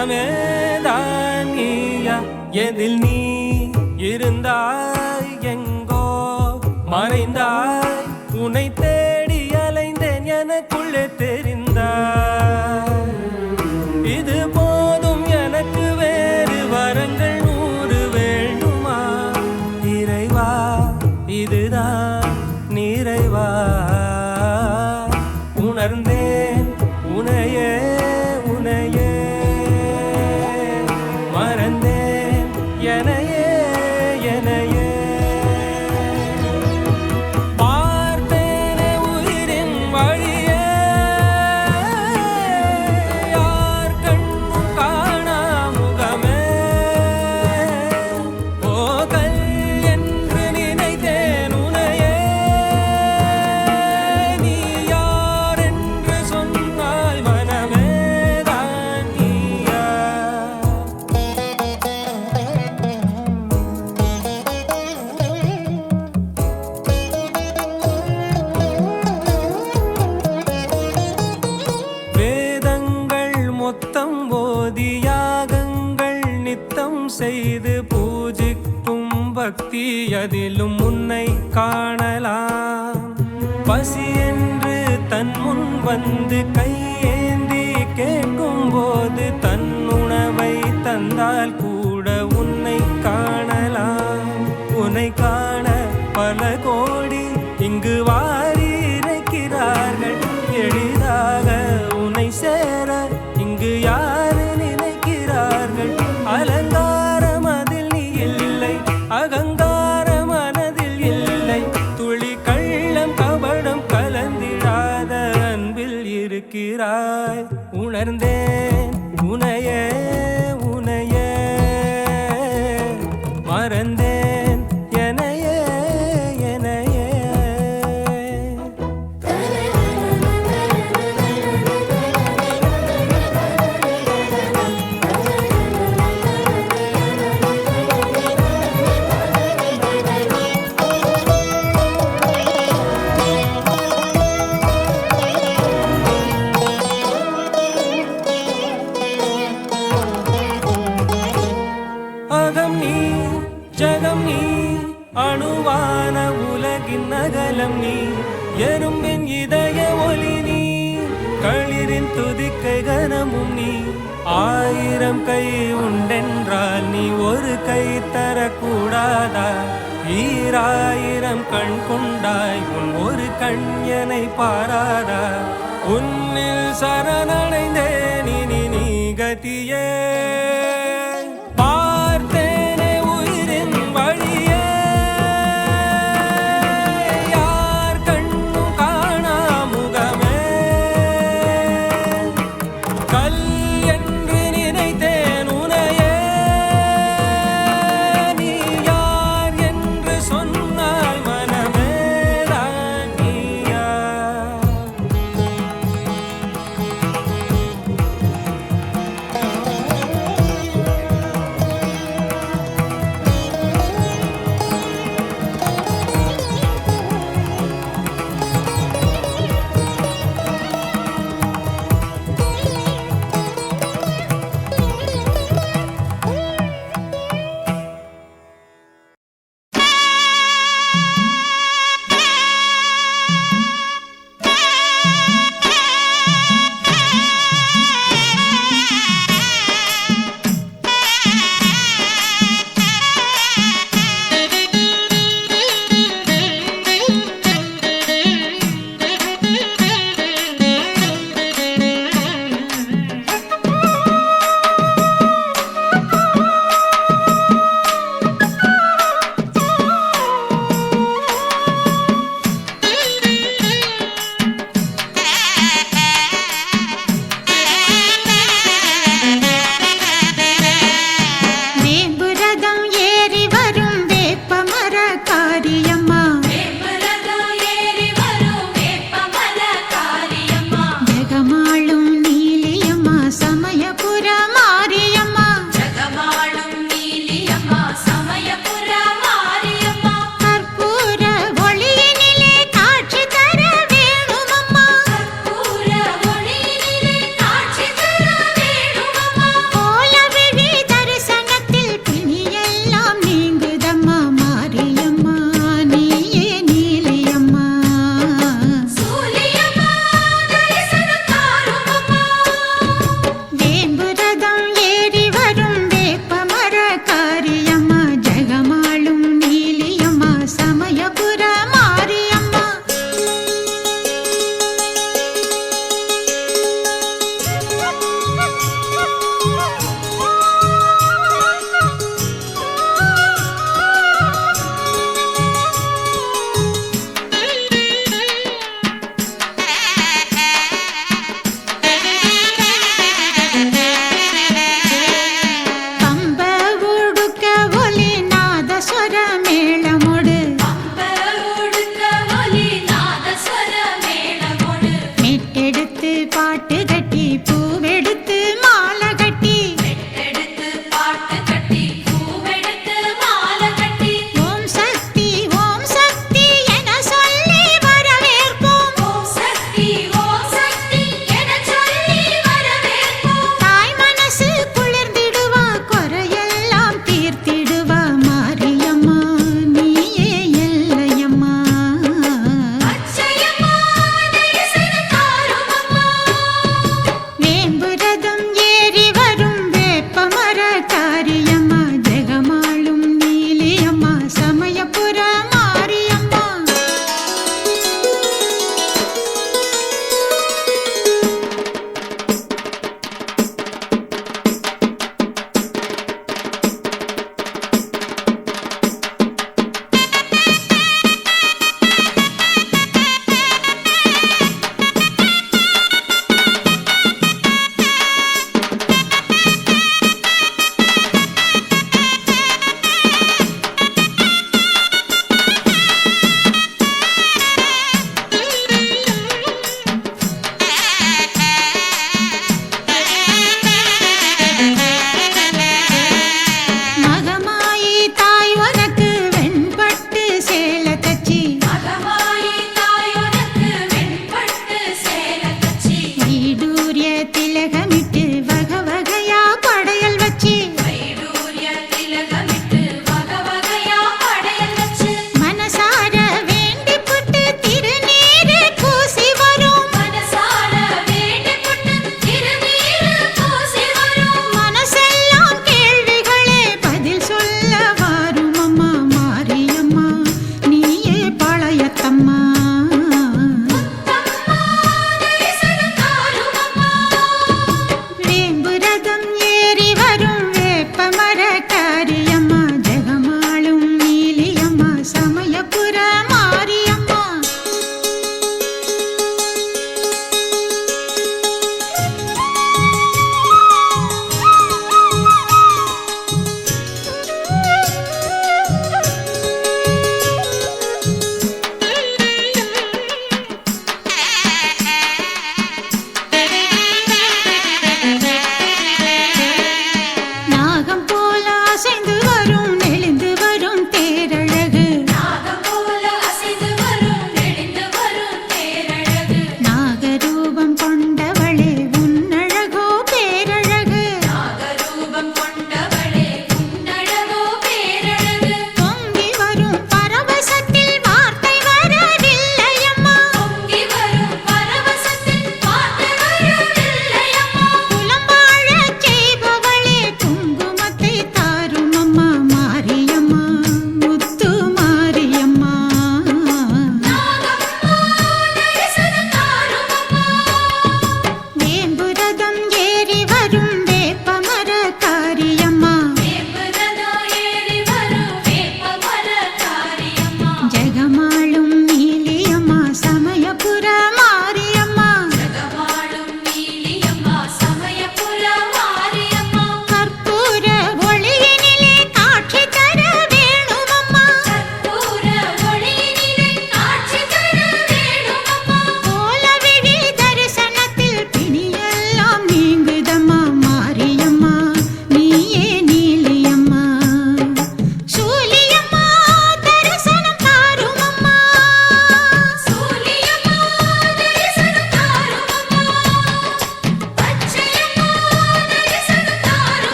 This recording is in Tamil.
மனமேதான் நீயா எதில் நீ இருந்தாய் எங்கோ மறைந்தாய் உன்னை தேடி அலைந்தேன் எனக்குள்ளே தெரிந்தாய் இது போதும் எனக்கு வேறு வரங்கள் 100 வேண்டுமா இறைவா இதுதான் நிறைவா உணர்ந்தேன் உனையே உனையே மறந்தேன் எனையே எனையே பார்த்தேனே உயிரின் வழியே யார் கண்ணும் காணா முகமே போகல் என்று நினைத்தேன் உனையே நீ யார் என்று சொன்னால் மனமேதான் நீயா வேதங்கள் மொத்தம் ஓதி யாகங்கள் நித்தம் செய்து பூஜிக்கும் பக்தி அதிலும் உன்னை காணலாம் பசி என்று தன் முன் வந்து கையேந்தி கேட்கும் போது தன் உணவை தந்தால் கூட உன்னை காணலாம் உன்னை காண பல கோடி இங்கு வாரி இறைக்கிறார்கள் எளிதாக உன்னை சேர இங்கு யாரு நினைக்கிறார்கள் அலங்காரம் அதில் நீ இல்லை அகங்கார மனதில் இல்லை துளி கள்ளம் கபடம் கலந்திடாத அன்பில் இருக்கிறாய் உணர்ந்தேன் உனையே உனையே மறந்தேன் எனையே எனையே அகம் நீ ஜகம் நீ அணுவான உலகின் அகலம் நீ எறும்பின் இதய ஒளி நீ களிரின் துதிக்கை கனமும் நீ 1000 கை உண்டென்றால் நீ ஒரு கை தரக்கூடாதா 1000 கண் கொண்டாய் உன் ஒரு கண்யனை பாராதா உன்னில் சரணடைந்தேன் இனி நீ கதியே